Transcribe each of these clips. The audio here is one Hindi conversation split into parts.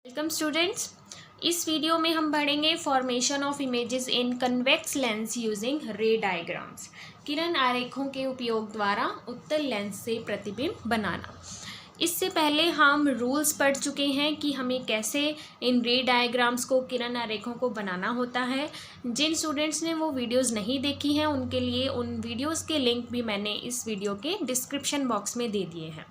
Welcome students. इस वीडियो में हम पढ़ेंगे formation of images in convex lens using ray diagrams. किरण आरेखों के उपयोग द्वारा उत्तल लेंस से प्रतिबिंब बनाना। इससे पहले हम रूल्स पढ़ चुके हैं कि हमें कैसे इन रे डायग्राम्स को, किरण आरेखों को बनाना होता है। जिन स्टूडेंट्स ने वो वीडियोस नहीं देखी हैं उनके लिए उन वीडियोस के लिंक भी मैंने इस वीडियो के डिस्क्रिप्शन बॉक्स में दे दिए हैं।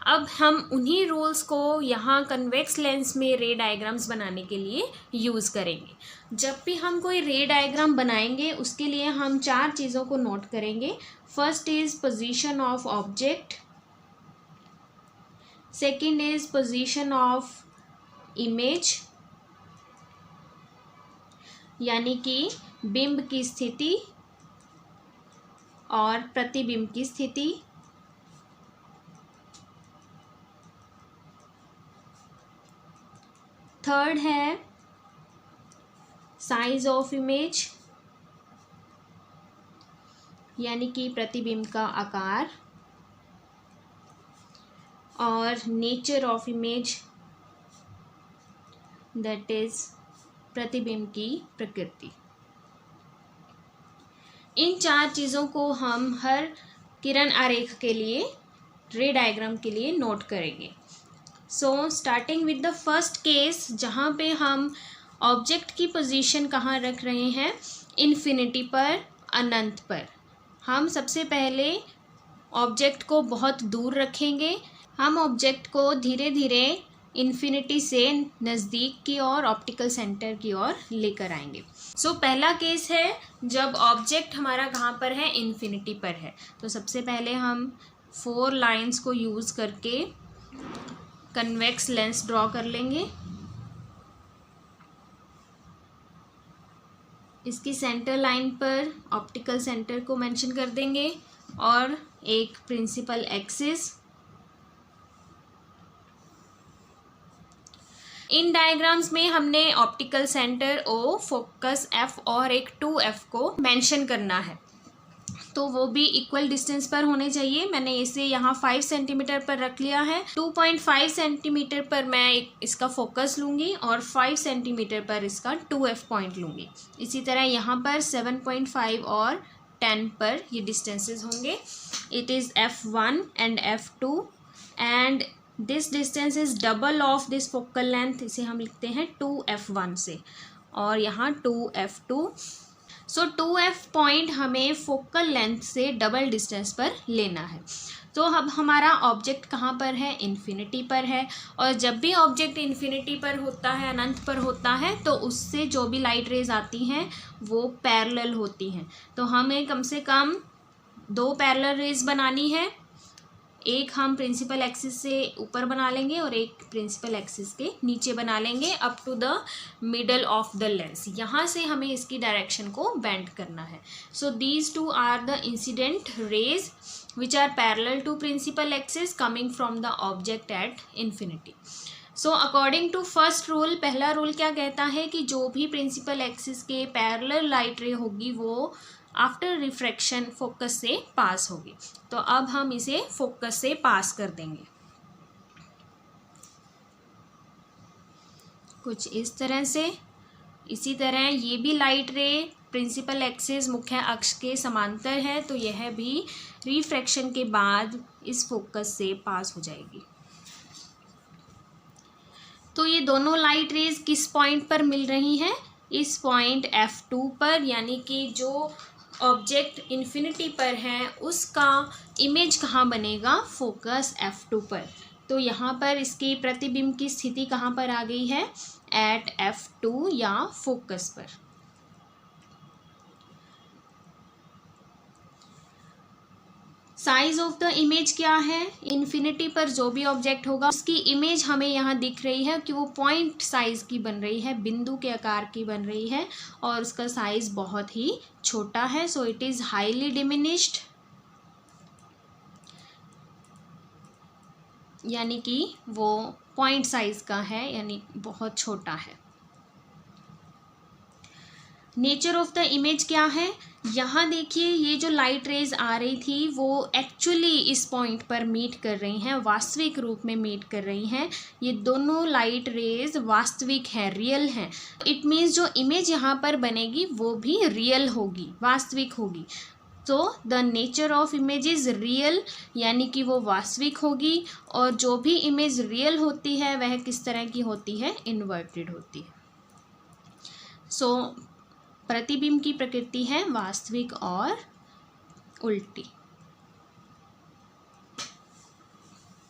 अब हम उन्हीं रूल्स को यहाँ कन्वेक्स लेंस में रे डायग्राम्स बनाने के लिए यूज़ करेंगे। जब भी हम कोई रे डायग्राम बनाएंगे उसके लिए हम 4 चीज़ों को नोट करेंगे। First is position of object, second is position of image यानी कि बिंब की स्थिति और प्रतिबिंब की स्थिति। थर्ड है साइज ऑफ इमेज यानी कि प्रतिबिंब का आकार, और nature of image that is प्रतिबिंब की प्रकृति। इन 4 चीज़ों को हम हर किरण आरेख के लिए, रे डायग्राम के लिए नोट करेंगे। So starting with the first case, जहाँ पे हम ऑब्जेक्ट की पोजीशन कहाँ रख रहे हैं, इन्फिनिटी पर, अनंत पर। हम सबसे पहले ऑब्जेक्ट को बहुत दूर रखेंगे। हम ऑब्जेक्ट को धीरे धीरे इन्फिनिटी से नज़दीक की ओर, ऑप्टिकल सेंटर की ओर लेकर आएंगे। सो पहला केस है जब ऑब्जेक्ट हमारा कहाँ पर है, इन्फिनिटी पर है। तो सबसे पहले हम 4 लाइंस को यूज़ करके कन्वेक्स लेंस ड्रॉ कर लेंगे। इसकी सेंटर लाइन पर ऑप्टिकल सेंटर को मेंशन कर देंगे और एक प्रिंसिपल एक्सिस। इन डायग्राम्स में हमने optical centre O, focus F और एक 2F को मेंशन करना है, तो वो भी इक्वल डिस्टेंस पर होने चाहिए। मैंने इसे यहाँ 5 सेंटीमीटर पर रख लिया है। 2.5 सेंटीमीटर पर मैं इसका फोकस लूँगी और 5 सेंटीमीटर पर इसका 2F पॉइंट लूँगी। इसी तरह यहाँ पर 7.5 और 10 पर ये डिस्टेंसेस होंगे। It is F1 and F2 and this distance is double of this focal length. इसे हम लिखते हैं 2F1 से, और यहाँ 2F2। सो 2F पॉइंट हमें फोकल लेंथ से डबल डिस्टेंस पर लेना है। तो अब हमारा ऑब्जेक्ट कहाँ पर है, इन्फिनिटी पर है। और जब भी ऑब्जेक्ट इन्फिनिटी पर होता है, अनंत पर होता है, तो उससे जो भी लाइट रेज आती हैं वो पैरेलल होती हैं। तो हमें कम से कम 2 पैरेलल रेज बनानी है। एक हम प्रिंसिपल एक्सिस से ऊपर बना लेंगे और एक प्रिंसिपल एक्सिस के नीचे बना लेंगे up to the middle of the lens. यहाँ से हमें इसकी डायरेक्शन को बेंड करना है। So these 2 are the incident rays which are parallel to principal axis coming from the object at infinity. So according to first rule, पहला रूल क्या कहता है कि जो भी प्रिंसिपल एक्सिस के पैरेलल लाइट रे होगी वो आफ्टर रिफ्रैक्शन फोकस से पास होगी। तो अब हम इसे फोकस से पास कर देंगे कुछ इस तरह से। इसी तरह ये भी लाइट रे प्रिंसिपल एक्सिस, मुख्य अक्ष के समांतर है, तो यह भी रिफ्रैक्शन के बाद इस फोकस से पास हो जाएगी। तो ये दोनों लाइट रेज किस पॉइंट पर मिल रही हैं, इस पॉइंट F2 पर, यानी कि जो ऑब्जेक्ट इन्फिनिटी पर है उसका इमेज कहाँ बनेगा, फोकस F2 पर। तो यहाँ पर इसकी प्रतिबिंब की स्थिति कहाँ पर आ गई है, एट F2 या फोकस पर। साइज ऑफ द इमेज क्या है, इन्फिनिटी पर जो भी ऑब्जेक्ट होगा उसकी इमेज हमें यहाँ दिख रही है कि वो पॉइंट साइज की बन रही है, बिंदु के आकार की बन रही है, और उसका साइज बहुत ही छोटा है। So it is highly diminished, यानी कि वो पॉइंट साइज का है, यानी बहुत छोटा है। नेचर ऑफ द इमेज क्या है, यहाँ देखिए ये जो लाइट रेज आ रही थी वो एक्चुअली इस पॉइंट पर मीट कर रही हैं, वास्तविक रूप में मीट कर रही हैं। ये दोनों लाइट रेज वास्तविक हैं, रियल हैं। इट मीन्स जो इमेज यहाँ पर बनेगी वो भी रियल होगी, वास्तविक होगी। तो the nature of image is real, यानी कि वो वास्तविक होगी। और जो भी इमेज रियल होती है वह किस तरह की होती है, इन्वर्टेड होती है। सो प्रतिबिंब की प्रकृति है वास्तविक और उल्टी।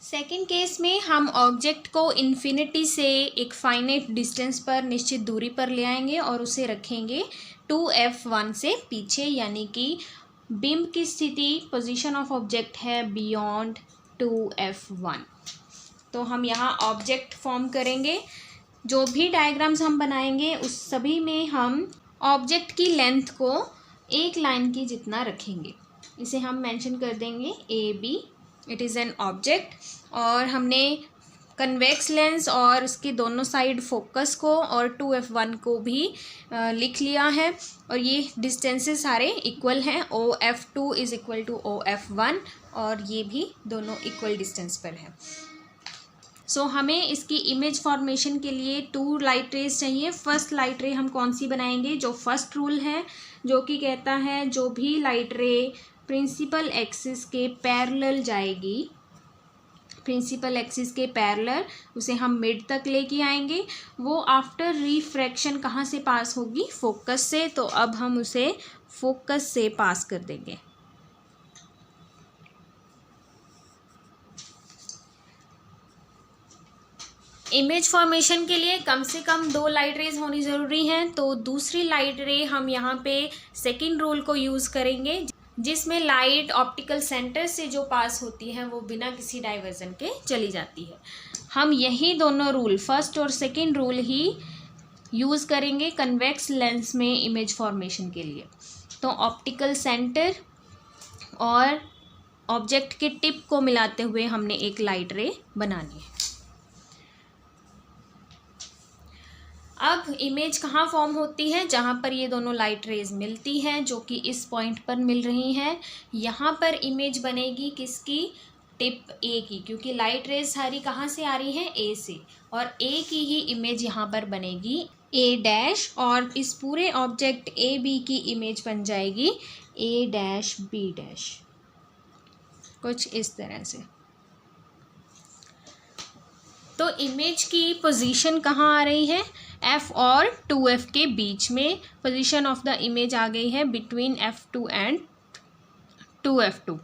सेकेंड केस में हम ऑब्जेक्ट को इन्फिनिटी से एक फाइनाइट डिस्टेंस पर, निश्चित दूरी पर ले आएंगे और उसे रखेंगे 2f1 से पीछे, यानी कि बिंब की स्थिति, पोजीशन ऑफ ऑब्जेक्ट है बियॉन्ड 2f1। तो हम यहाँ ऑब्जेक्ट फॉर्म करेंगे। जो भी डायग्राम्स हम बनाएंगे उस सभी में हम ऑब्जेक्ट की लेंथ को एक लाइन की जितना रखेंगे। इसे हम मेंशन कर देंगे A B, it is an object. और हमने कन्वेक्स लेंस और उसके दोनों साइड फोकस को और 2f1 को भी लिख लिया है। और ये डिस्टेंसेस सारे इक्वल हैं, OF2 is equal to OF1, और ये भी दोनों इक्वल डिस्टेंस पर हैं। सो हमें इसकी इमेज फॉर्मेशन के लिए 2 लाइट रेज चाहिए। फर्स्ट लाइट रे हम कौन सी बनाएंगे, जो फर्स्ट रूल है, जो कि कहता है जो भी लाइट रे प्रिंसिपल एक्सिस के पैरेलल जाएगी, प्रिंसिपल एक्सिस के पैरेलल, उसे हम मिड तक लेके आएंगे। वो आफ्टर रिफ्रैक्शन कहाँ से पास होगी, फोकस से। तो अब हम उसे फोकस से पास कर देंगे। इमेज फॉर्मेशन के लिए कम से कम 2 लाइट रेज होनी ज़रूरी हैं। तो दूसरी लाइट रे हम यहाँ पे सेकेंड रूल को यूज़ करेंगे, जिसमें लाइट ऑप्टिकल सेंटर से जो पास होती है वो बिना किसी डाइवर्जन के चली जाती है। हम यही दोनों रूल, फर्स्ट और सेकेंड रूल ही यूज़ करेंगे कन्वेक्स लेंस में इमेज फॉर्मेशन के लिए। तो ऑप्टिकल सेंटर और ऑब्जेक्ट के टिप को मिलाते हुए हमने एक लाइट रे बनानी है। अब इमेज कहाँ फॉर्म होती है, जहाँ पर ये दोनों लाइट रेज मिलती हैं, जो कि इस पॉइंट पर मिल रही हैं। यहाँ पर इमेज बनेगी किसकी, टिप ए की, क्योंकि लाइट रेज सारी कहाँ से आ रही हैं, ए से। और ए की ही इमेज यहाँ पर बनेगी ए डैश, और इस पूरे ऑब्जेक्ट ए बी की इमेज बन जाएगी ए डैश बी डैश, कुछ इस तरह से। तो इमेज की पोजीशन कहाँ आ रही है, F और 2F के बीच में। पोजीशन ऑफ द इमेज आ गई है बिटवीन F2 एंड 2F2।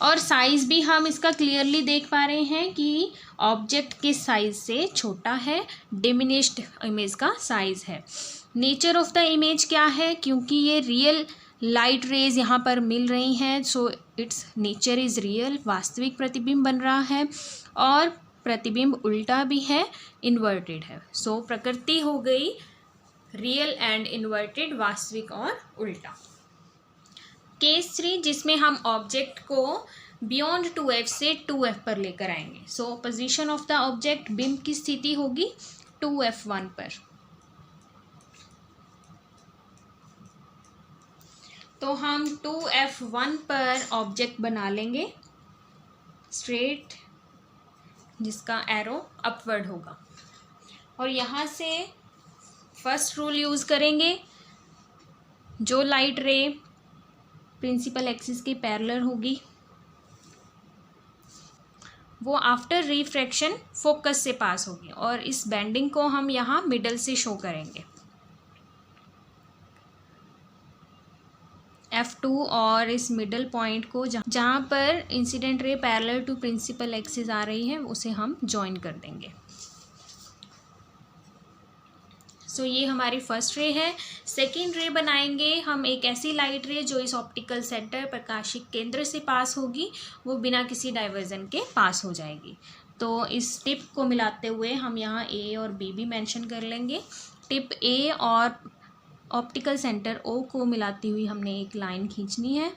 और साइज़ भी हम इसका क्लियरली देख पा रहे हैं कि ऑब्जेक्ट के साइज़ से छोटा है, डिमिनिश्ड इमेज का साइज़ है। नेचर ऑफ द इमेज क्या है, क्योंकि ये रियल लाइट रेज यहाँ पर मिल रही हैं, so it's nature is real, वास्तविक प्रतिबिंब बन रहा है। और प्रतिबिंब उल्टा भी है, इन्वर्टेड है। सो प्रकृति हो गई रियल एंड इन्वर्टेड, वास्तविक और उल्टा। केस 3, जिसमें हम ऑब्जेक्ट को बियॉन्ड 2F से 2F पर लेकर आएंगे। सो पोजीशन ऑफ द ऑब्जेक्ट, बिंब की स्थिति होगी 2F1 पर। तो हम 2F1 पर ऑब्जेक्ट बना लेंगे स्ट्रेट, जिसका एरो अपवर्ड होगा। और यहाँ से फर्स्ट रूल यूज़ करेंगे, जो लाइट रे प्रिंसिपल एक्सिस के पैरेलल होगी वो आफ्टर रिफ्रैक्शन फोकस से पास होगी। और इस बेंडिंग को हम यहाँ मिडल से शो करेंगे। F2 और इस मिडल पॉइंट को जहाँ पर incident ray parallel to principal axis आ रही है उसे हम जॉइन कर देंगे। सो ये हमारी फर्स्ट रे है। सेकेंड रे बनाएंगे हम एक ऐसी लाइट रे जो इस ऑप्टिकल सेंटर, प्रकाशिक केंद्र से पास होगी, वो बिना किसी डाइवर्जन के पास हो जाएगी। तो इस टिप को मिलाते हुए हम यहाँ ए और बी भी मेंशन कर लेंगे। टिप ए और ऑप्टिकल सेंटर ओ को मिलाती हुई हमने एक लाइन खींचनी है।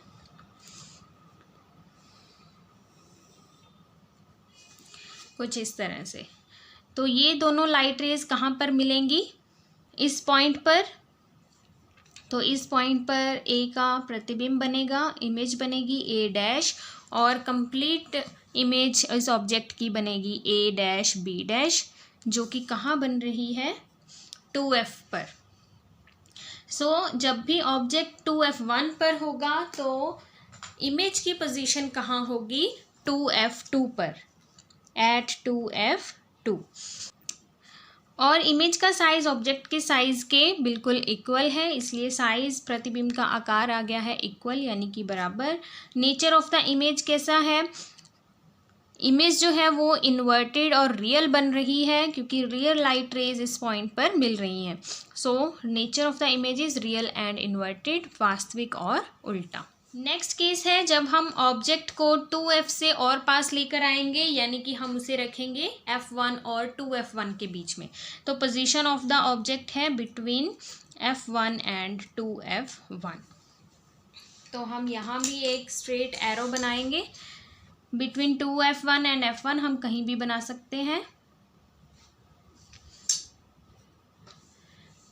कुछ इस तरह से। तो ये दोनों लाइट रेज कहाँ पर मिलेंगी, इस पॉइंट पर तो इस पॉइंट पर ए का प्रतिबिंब बनेगा, इमेज बनेगी ए डैश, और कंप्लीट इमेज इस ऑब्जेक्ट की बनेगी ए डैश बी डैश, जो कि कहाँ बन रही है 2F पर। जब भी ऑब्जेक्ट 2F1 पर होगा तो इमेज की पोजीशन कहाँ होगी 2F2 पर, एट 2F2। और इमेज का साइज ऑब्जेक्ट के साइज के बिल्कुल इक्वल है, इसलिए साइज प्रतिबिंब का आकार आ गया है इक्वल यानी कि बराबर। नेचर ऑफ द इमेज कैसा है, इमेज जो है वो इन्वर्टेड और रियल बन रही है क्योंकि रियल लाइट रेज इस पॉइंट पर मिल रही हैं। Nature of the image is real and inverted, वास्तविक और उल्टा। नेक्स्ट केस है जब हम ऑब्जेक्ट को 2F से और पास लेकर आएंगे, यानी कि हम उसे रखेंगे F1 और 2F1 के बीच में। तो पोजीशन ऑफ द ऑब्जेक्ट है बिटवीन F1 एंड 2F1। तो हम यहाँ भी एक स्ट्रेट एरो बनाएंगे बिटवीन 2F1 एंड F1, हम कहीं भी बना सकते हैं।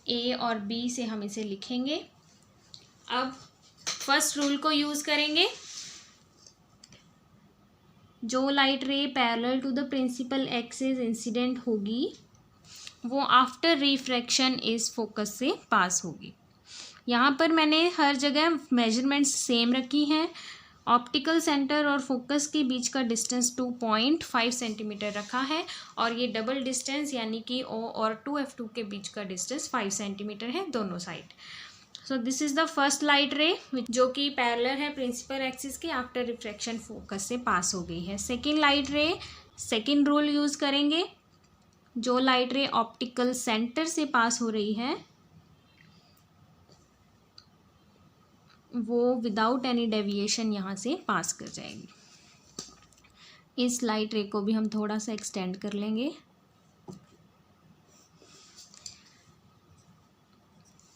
A और B से हम इसे लिखेंगे। अब फर्स्ट रूल को यूज करेंगे, जो light ray parallel to the principal axis incident होगी वो आफ्टर रिफ्रैक्शन इस फोकस से पास होगी। यहाँ पर मैंने हर जगह मेजरमेंट्स सेम रखी हैं। ऑप्टिकल सेंटर और फोकस के बीच का डिस्टेंस 2.5 सेंटीमीटर रखा है, और ये डबल डिस्टेंस यानी कि O और 2F2 के बीच का डिस्टेंस 5 सेंटीमीटर है दोनों side. So this is the first light ray जो कि पैरेलल है प्रिंसिपल एक्सिस के, आफ्टर रिफ्रैक्शन फोकस से पास हो गई है। सेकेंड लाइट रे, सेकेंड रूल यूज़ करेंगे, जो लाइट रे ऑप्टिकल सेंटर से पास हो रही है वो विदाउट एनी डेविएशन यहाँ से पास कर जाएगी। इस लाइट रे को भी हम थोड़ा सा एक्सटेंड कर लेंगे।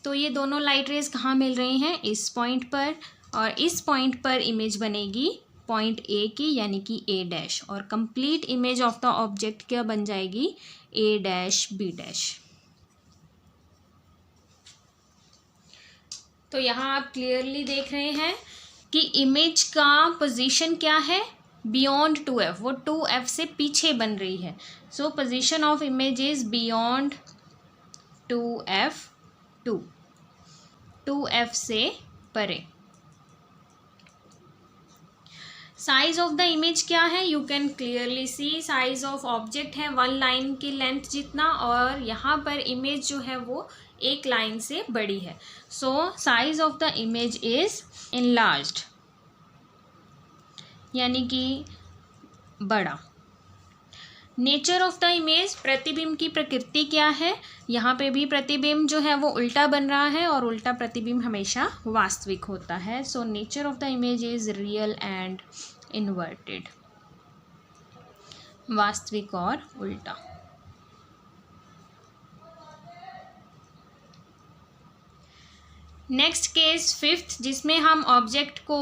तो ये दोनों लाइट रेज कहाँ मिल रही हैं, इस पॉइंट पर, और इस पॉइंट पर इमेज बनेगी पॉइंट ए की यानी कि ए डैश, और complete image of the object क्या बन जाएगी ए डैश बी डैश। तो यहाँ आप क्लियरली देख रहे हैं कि इमेज का पोजीशन क्या है बियॉन्ड 2F, वो 2F से पीछे बन रही है। सो position of image is beyond 2F2, 2F से परे। साइज ऑफ द इमेज क्या है, you can clearly see, size of object है 1 लाइन की लेंथ जितना, और यहाँ पर इमेज जो है वो एक लाइन से बड़ी है। So size of the image is enlarged यानी कि बड़ा। नेचर ऑफ द इमेज, प्रतिबिंब की प्रकृति क्या है, यहाँ पे भी प्रतिबिंब जो है वो उल्टा बन रहा है, और उल्टा प्रतिबिंब हमेशा वास्तविक होता है। So nature of the image is real and inverted, वास्तविक और उल्टा। नेक्स्ट केस फिफ्थ, जिसमें हम ऑब्जेक्ट को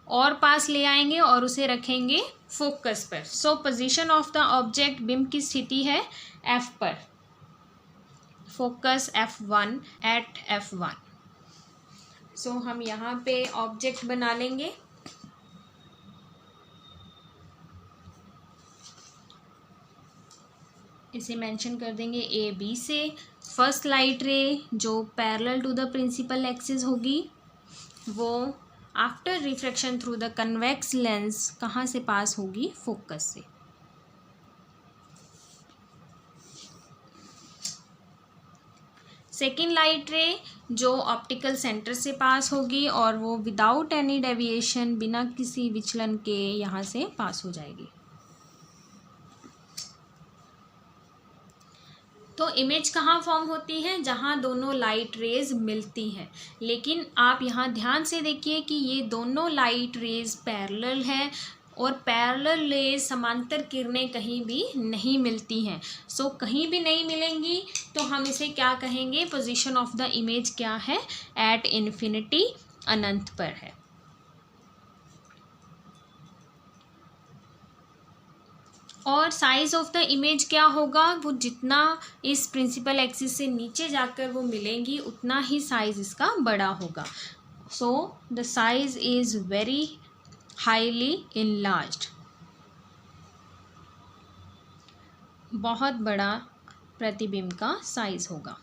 और पास ले आएंगे और उसे रखेंगे फोकस पर। सो पोजीशन ऑफ द ऑब्जेक्ट, बिंब की स्थिति है F पर, फोकस F1 एट F1। सो हम यहाँ पे ऑब्जेक्ट बना लेंगे। इसे मेंशन कर देंगे ए बी से। फर्स्ट लाइट रे जो parallel to the principal axis होगी वो after refraction through the convex lens कहाँ से पास होगी, फोकस से। सेकेंड लाइट रे जो ऑप्टिकल सेंटर से पास होगी और वो विदाउट एनी डेविएशन, बिना किसी विचलन के यहाँ से पास हो जाएगी। तो इमेज कहाँ फॉर्म होती है, जहाँ दोनों लाइट रेज मिलती हैं। लेकिन आप यहाँ ध्यान से देखिए कि ये दोनों लाइट रेज पैरेलल हैं, और पैरेलल रेज समांतर किरणें कहीं भी नहीं मिलती हैं। सो कहीं भी नहीं मिलेंगी तो हम इसे क्या कहेंगे, पोजीशन ऑफ द इमेज क्या है, एट इन्फिनिटी, अनंत पर है। और साइज़ ऑफ द इमेज क्या होगा, वो जितना इस प्रिंसिपल एक्सिस से नीचे जाकर वो मिलेंगी उतना ही साइज़ इसका बड़ा होगा। So the size is very highly enlarged, बहुत बड़ा प्रतिबिंब का साइज़ होगा।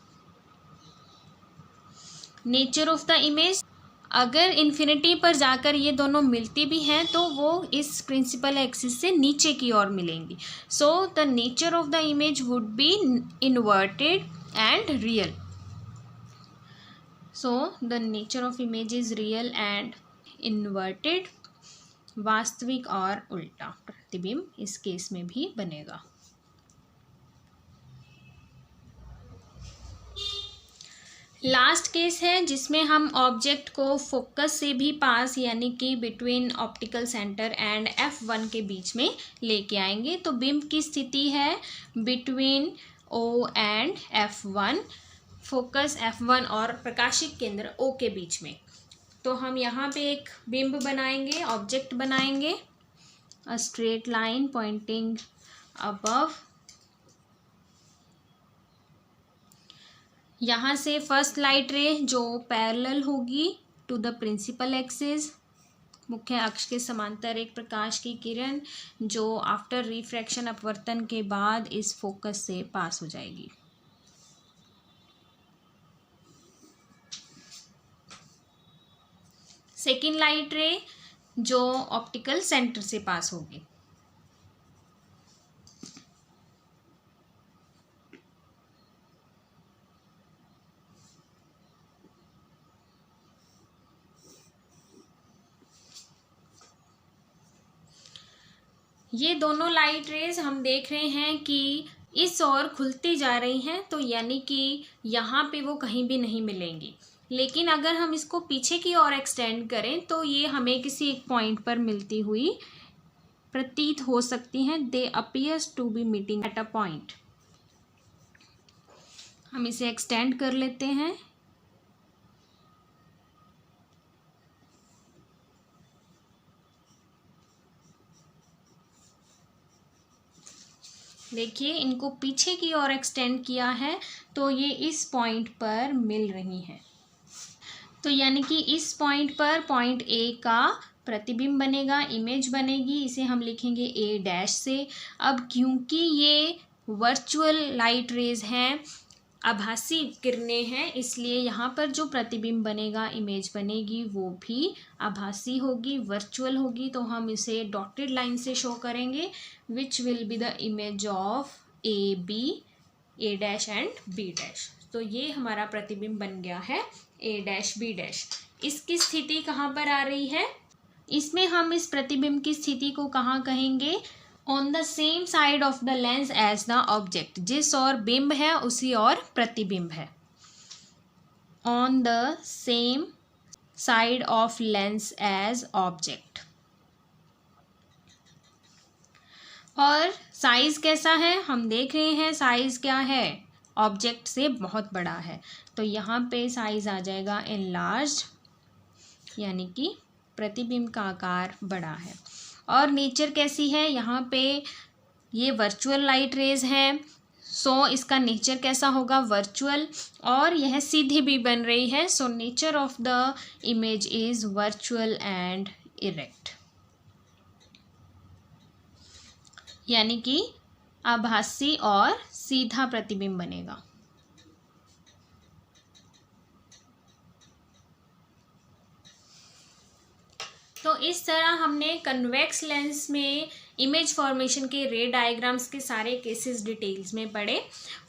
नेचर ऑफ द इमेज, अगर इन्फिनिटी पर जाकर ये दोनों मिलती भी हैं तो वो इस प्रिंसिपल एक्सिस से नीचे की ओर मिलेंगी। So the nature of the image would be inverted and real. So the nature of image is real and inverted, वास्तविक और उल्टा प्रतिबिंब इस केस में भी बनेगा। लास्ट केस है जिसमें हम ऑब्जेक्ट को फोकस से भी पास यानी कि between optical centre and F1 के बीच में लेके आएंगे। तो बिंब की स्थिति है between O and F1, focus F1 और प्रकाशिक केंद्र O के बीच में। तो हम यहाँ पे एक बिंब बनाएंगे, ऑब्जेक्ट बनाएंगे, a straight line pointing above. यहाँ से फर्स्ट लाइट रे जो पैरेलल होगी टू द प्रिंसिपल एक्सिस, मुख्य अक्ष के समांतर एक प्रकाश की किरण जो आफ्टर रिफ्रैक्शन अपवर्तन के बाद इस फोकस से पास हो जाएगी। सेकेंड लाइट रे जो ऑप्टिकल सेंटर से पास होगी। ये दोनों लाइट रेज हम देख रहे हैं कि इस ओर खुलती जा रही हैं, तो यानी कि यहाँ पे वो कहीं भी नहीं मिलेंगी। लेकिन अगर हम इसको पीछे की ओर एक्सटेंड करें तो ये हमें किसी एक पॉइंट पर मिलती हुई प्रतीत हो सकती हैं। They appears to be meeting at a point. हम इसे एक्सटेंड कर लेते हैं। देखिए इनको पीछे की ओर एक्सटेंड किया है तो ये इस पॉइंट पर मिल रही हैं। तो यानी कि इस पॉइंट पर पॉइंट ए का प्रतिबिंब बनेगा, इमेज बनेगी, इसे हम लिखेंगे ए डैश से। अब क्योंकि ये वर्चुअल लाइट रेज हैं, आभासी किरणें हैं, इसलिए यहाँ पर जो प्रतिबिंब बनेगा, इमेज बनेगी, वो भी आभासी होगी, वर्चुअल होगी। तो हम इसे डॉटेड लाइन से शो करेंगे, which will be the image of A B, A dash and B dash. तो ये हमारा प्रतिबिंब बन गया है ए डैश बी डैश। इसकी स्थिति कहाँ पर आ रही है, इसमें हम इस प्रतिबिंब की स्थिति को कहाँ कहेंगे, on the same side of the lens as the object. जिस और बिंब है उसी और प्रतिबिंब है। On the same side of lens as object. और साइज कैसा है, हम देख रहे हैं साइज क्या है, ऑब्जेक्ट से बहुत बड़ा है। तो यहाँ पे साइज आ जाएगा एनलार्ज्ड, यानी कि प्रतिबिंब का आकार बड़ा है। और नेचर कैसी है, यहाँ पे ये वर्चुअल लाइट रेज हैं, सो इसका नेचर कैसा होगा, वर्चुअल। और यह सीधी भी बन रही है, so nature of the image is virtual and erect, यानी कि आभासी और सीधा प्रतिबिंब बनेगा। तो इस तरह हमने कन्वेक्स लेंस में इमेज फॉर्मेशन के रे डायग्राम्स के सारे केसेस डिटेल्स में पढ़े।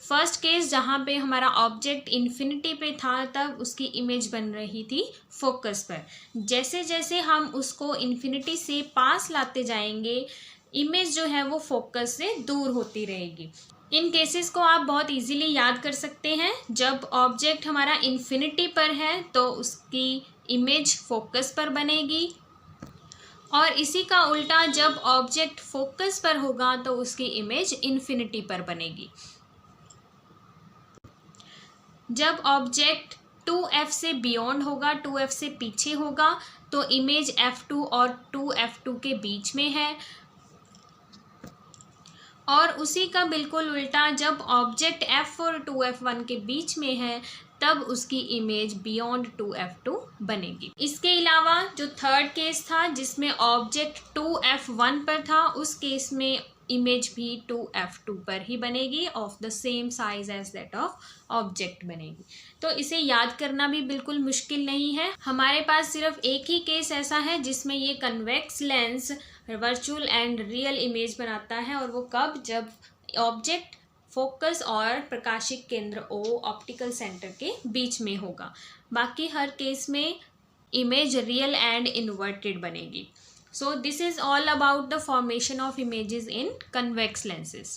फर्स्ट केस जहाँ पे हमारा ऑब्जेक्ट इन्फिनिटी पे था, तब उसकी इमेज बन रही थी फोकस पर। जैसे जैसे हम उसको इन्फिनिटी से पास लाते जाएंगे, इमेज जो है वो फोकस से दूर होती रहेगी। इन केसेस को आप बहुत इजीली याद कर सकते हैं। जब ऑब्जेक्ट हमारा इन्फिनिटी पर है तो उसकी इमेज फोकस पर बनेगी, और इसी का उल्टा जब ऑब्जेक्ट फोकस पर होगा तो उसकी इमेज इन्फिनिटी पर बनेगी। जब ऑब्जेक्ट 2f से बियॉन्ड होगा, 2f से पीछे होगा, तो इमेज f2 और 2f2 के बीच में है। और उसी का बिल्कुल उल्टा जब ऑब्जेक्ट f और 2f1 के बीच में है तब उसकी इमेज बियॉन्ड 2f2 बनेगी। इसके अलावा जो थर्ड केस था जिसमें ऑब्जेक्ट 2f1 पर था, उस केस में इमेज भी 2f2 पर ही बनेगी, of the same size as that of object बनेगी। तो इसे याद करना भी बिल्कुल मुश्किल नहीं है। हमारे पास सिर्फ एक ही केस ऐसा है जिसमें ये convex lens virtual and real image बनाता है, और वो कब, जब ऑब्जेक्ट फोकस और प्रकाशिक केंद्र O ऑप्टिकल सेंटर के बीच में होगा। बाकी हर केस में इमेज रियल एंड इन्वर्टेड बनेगी। So this is all about the formation of images in convex lenses.